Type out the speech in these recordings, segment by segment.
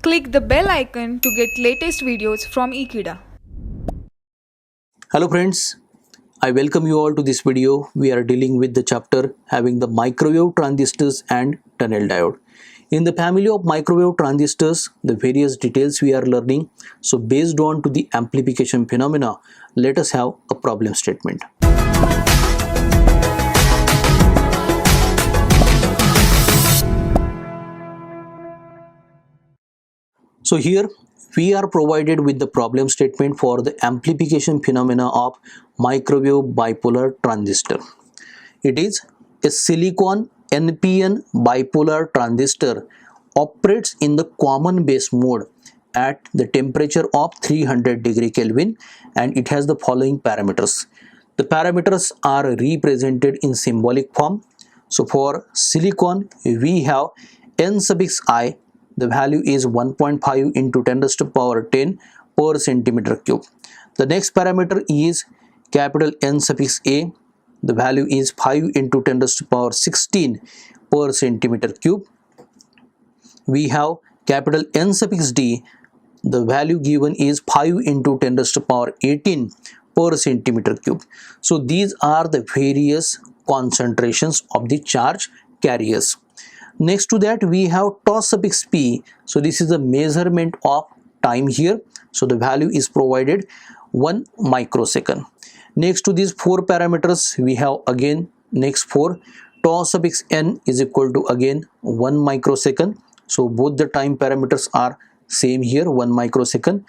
Click the bell icon to get latest videos from Ekeeda. Hello friends, I welcome you all to this video. We are dealing with the chapter having the microwave transistors and tunnel diode. In the family of microwave transistors, the various details we are learning. So based on to the amplification phenomena, let us have a problem statement. So here we are provided with the problem statement for the amplification phenomena of microwave bipolar transistor. It is a silicon NPN bipolar transistor operates in the common base mode at the temperature of 300 degree Kelvin, and it has the following parameters. The parameters are represented in symbolic form. So for silicon we have n suffix I. The value is 1.5 into 10 raised to power 10 per centimeter cube. The next parameter is capital N suffix A. The value is 5 into 10 raised to power 16 per centimeter cube. We have capital N suffix D. The value given is 5 into 10 raised to power 18 per centimeter cube. So these are the various concentrations of the charge carriers. Next to that we have tau suffix P. So this is the measurement of time here. So the value is provided 1 microsecond. Next to these 4 parameters we have again next 4. Tau suffix N is equal to again 1 microsecond. So both the time parameters are same here, 1 microsecond.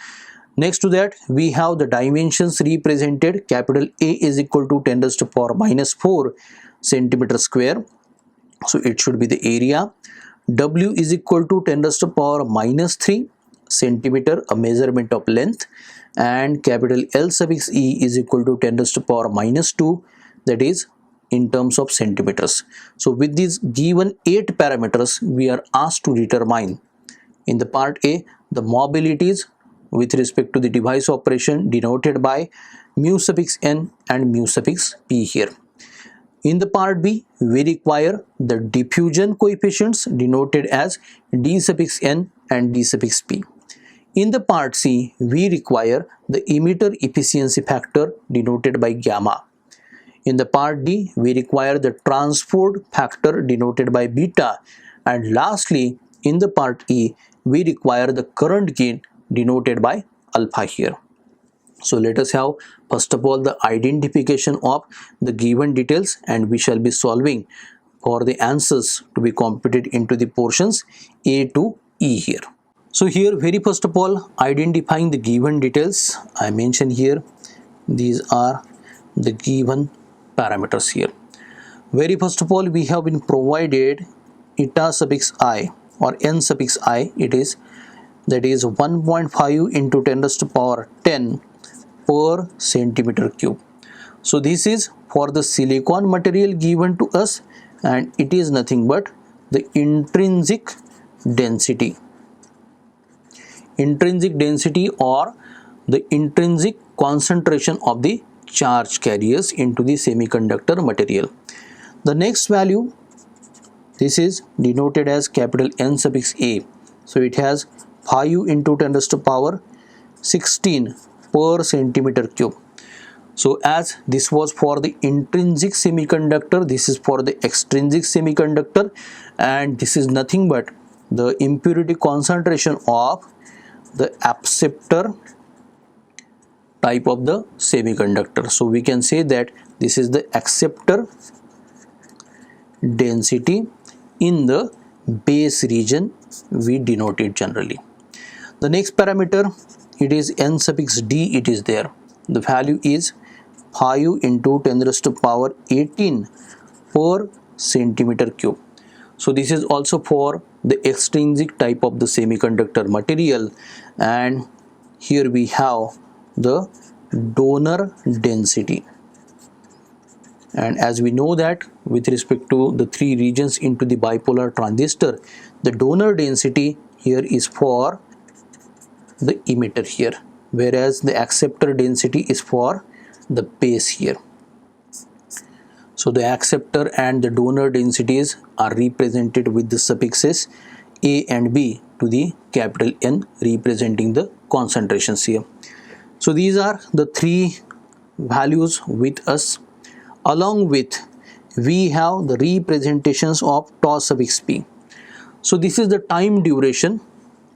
Next to that we have the dimensions represented. Capital A is equal to 10 raised to power minus 4 centimeter square. So it should be the area. W is equal to 10 raised to power minus 3 centimeter, a measurement of length, and capital L suffix E is equal to 10 raised to power minus 2, that is in terms of centimeters. So with these given 8 parameters we are asked to determine in the part A the mobilities with respect to the device operation denoted by mu suffix N and mu suffix P here. In the part B, we require the diffusion coefficients denoted as D suffix N and D suffix P. In the part C, we require the emitter efficiency factor denoted by gamma. In the part D, we require the transport factor denoted by beta. And lastly, in the part E, we require the current gain denoted by alpha here. So let us have first of all the identification of the given details, and we shall be solving for the answers to be computed into the portions A to E here. So here very first of all identifying the given details, I mention here these are the given parameters here. Very first of all we have been provided eta suffix I or n suffix I, it is that is 1.5 into 10 raised to power 10 per centimeter cube. So this is for the silicon material given to us, and it is nothing but the intrinsic density. Intrinsic density or the intrinsic concentration of the charge carriers into the semiconductor material. The next value, this is denoted as capital N suffix A. So it has 5 into 10 raised to power 16 per centimeter cube. So as this was for the intrinsic semiconductor, this is for the extrinsic semiconductor, and this is nothing but the impurity concentration of the acceptor type of the semiconductor. So we can say that this is the acceptor density in the base region, we denote it generally. The next parameter, it is n suffix D, it is there. The value is 5 into 10 raised to power 18 per centimeter cube. So this is also for the extrinsic type of the semiconductor material, and here we have the donor density. And as we know that with respect to the 3 regions into the bipolar transistor, the donor density here is for the emitter here, whereas the acceptor density is for the base here. So the acceptor and the donor densities are represented with the suffixes A and B to the capital N, representing the concentrations here. So these are the three values with us. Along with, we have the representations of tau suffix p. So this is the time duration.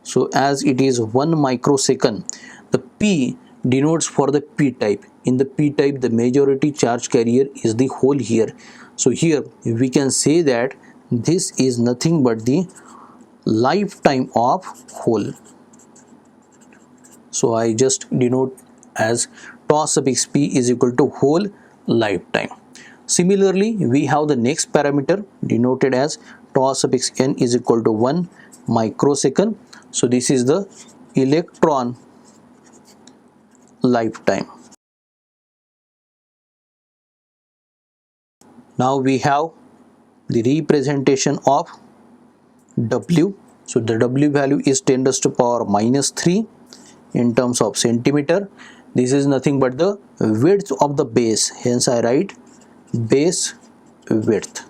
So as it is 1 microsecond, the P denotes for the P type. In the P type, the majority charge carrier is the hole here. So here we can say that this is nothing but the lifetime of hole. So I just denote as tau suffix P is equal to hole lifetime. Similarly, we have the next parameter denoted as tau suffix N is equal to 1 microsecond. So this is the electron lifetime. Now we have the representation of W. So the W value is 10 raised to power minus 3 in terms of centimeter. This is nothing but the width of the base, hence I write base width.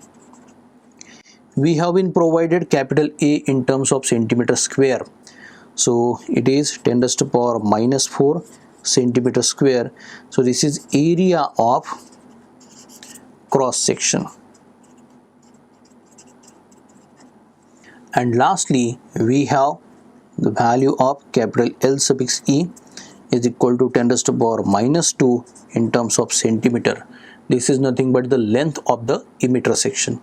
We have been provided capital A in terms of centimeter square. So it is 10 raised to power minus 4 centimeter square. So this is area of cross section. And lastly, we have the value of capital L suffix E is equal to 10 raised to power minus 2 in terms of centimeter. This is nothing but the length of the emitter section.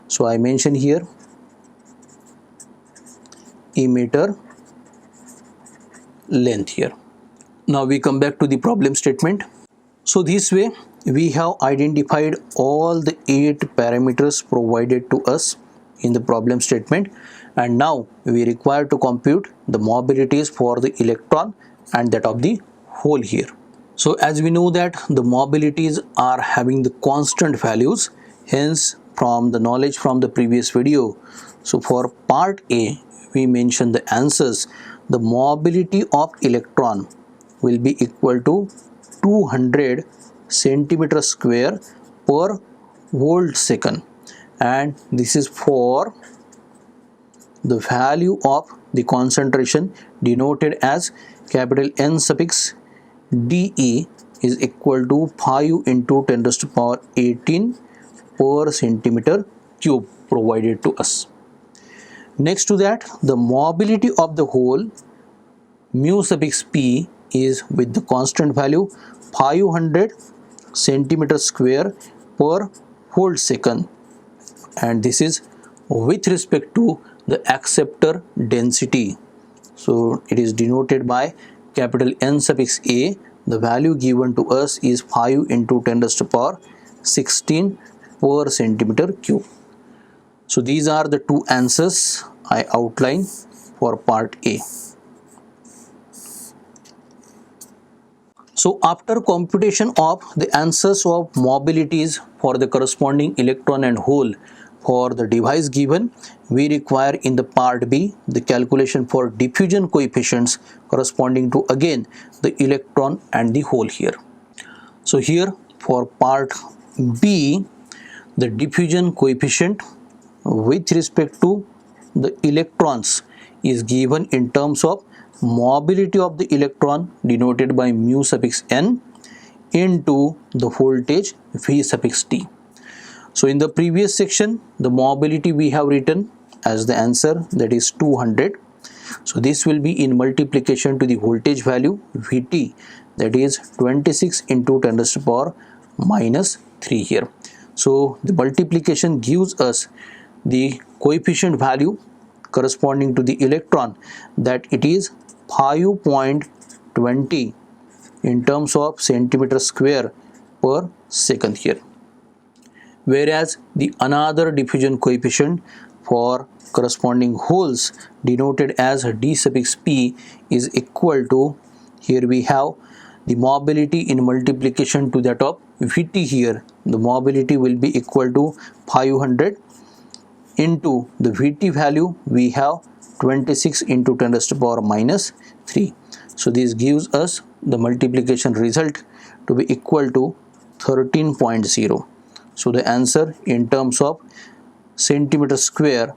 So I mention here emitter length here. Now we come back to the problem statement. So this way we have identified all the 8 parameters provided to us in the problem statement, and now we require to compute the mobilities for the electron and that of the hole here. So as we know that the mobilities are having the constant values, hence from the knowledge from the previous video, so for part A we mentioned the answers. The mobility of electron will be equal to 200 centimeter square per volt second, and this is for the value of the concentration denoted as capital N suffix dE is equal to 5 into 10 raised to power 18 per centimeter cube provided to us. Next to that, the mobility of the hole mu suffix p is with the constant value 500 centimeter square per volt second, and this is with respect to the acceptor density. So it is denoted by capital N suffix A. The value given to us is 5 into 10 raised to power 16 per centimeter cube. So these are the two answers I outline for part A. So after computation of the answers of mobilities for the corresponding electron and hole for the device given, we require in the part B the calculation for diffusion coefficients corresponding to again the electron and the hole here. So here for part B, the diffusion coefficient with respect to the electrons is given in terms of mobility of the electron denoted by mu suffix n into the voltage V suffix t. So in the previous section, the mobility we have written as the answer, that is 200. So this will be in multiplication to the voltage value Vt, that is 26 into 10 raised to power minus 3 here. So the multiplication gives us the coefficient value corresponding to the electron, that it is 5.20 in terms of centimeter square per second here. Whereas the another diffusion coefficient for corresponding holes denoted as d suffix p is equal to, here we have the mobility in multiplication to that of Vt here. The mobility will be equal to 500 into the Vt value we have 26 into 10 raised to power minus 3. So this gives us the multiplication result to be equal to 13.0. So the answer in terms of centimeter square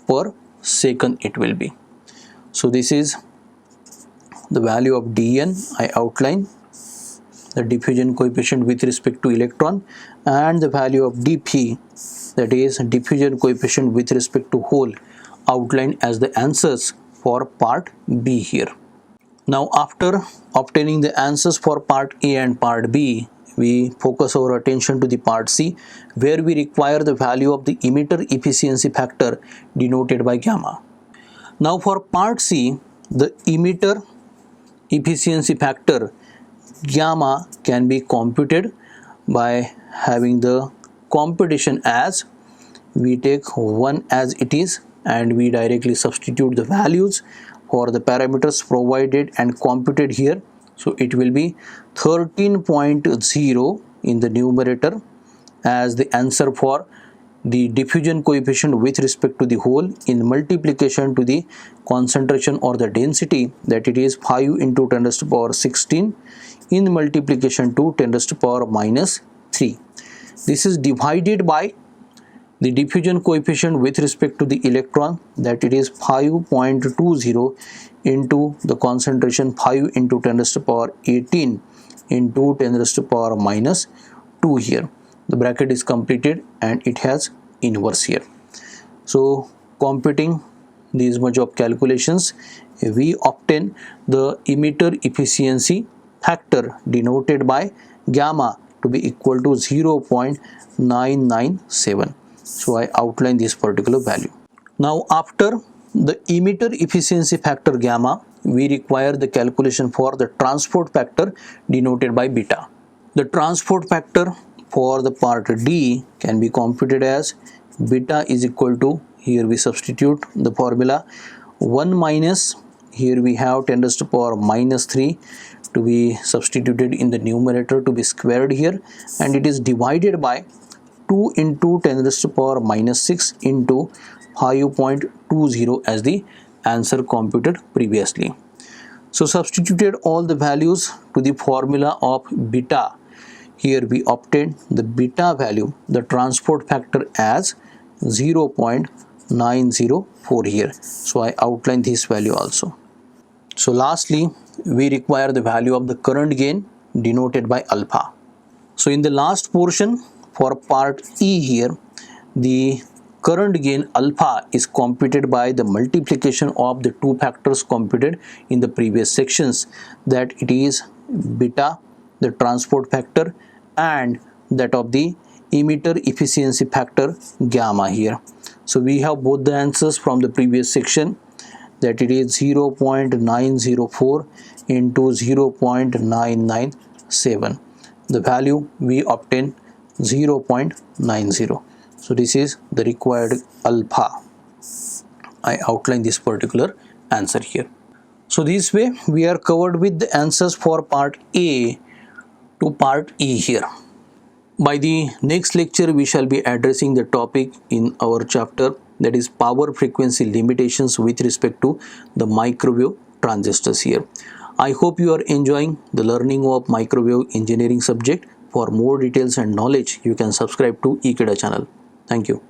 per second it will be. So this is the value of dn. I outline the diffusion coefficient with respect to electron, and the value of dp, that is diffusion coefficient with respect to hole, outlined as the answers for part B here. Now after obtaining the answers for part A and part B, we focus our attention to the part C, where we require the value of the emitter efficiency factor denoted by gamma. Now for part C, the emitter efficiency factor gamma can be computed by having the computation as we take 1 as it is and we directly substitute the values for the parameters provided and computed here. So it will be 13.0 in the numerator as the answer for the diffusion coefficient with respect to the hole, in multiplication to the concentration or the density, that it is 5 into 10 raised to power 16 in multiplication to 10 raised to power minus 3. This is divided by the diffusion coefficient with respect to the electron, that it is 5.20 into the concentration 5 into 10 raised to power 18 into 10 raised to power minus 2 here. The bracket is completed and it has inverse here. So computing these much of calculations, we obtain the emitter efficiency factor denoted by gamma to be equal to 0.997. So I outline this particular value. Now after the emitter efficiency factor gamma, we require the calculation for the transport factor denoted by beta. The transport factor for the part D can be computed as beta is equal to, here we substitute the formula 1 minus, here we have 10 raised to power minus 3 to be substituted in the numerator to be squared here, and it is divided by 2 into 10 raised to power minus 6 into 5.20 as the answer computed previously. So substituted all the values to the formula of beta. Here we obtained the beta value, the transport factor as 0.904 here. So I outline this value also. So lastly, we require the value of the current gain denoted by alpha. So in the last portion for part E here, the current gain alpha is computed by the multiplication of the two factors computed in the previous sections, that it is beta, the transport factor, and that of the emitter efficiency factor gamma here. So we have both the answers from the previous section, that it is 0.904 into 0.997. The value we obtain 0.90. So this is the required alpha. I outline this particular answer here. So this way we are covered with the answers for part A to part E here. By the next lecture we shall be addressing the topic in our chapter, that is power frequency limitations with respect to the microwave transistors here. I hope you are enjoying the learning of microwave engineering subject. For more details and knowledge, you can subscribe to Ekeeda channel. Thank you.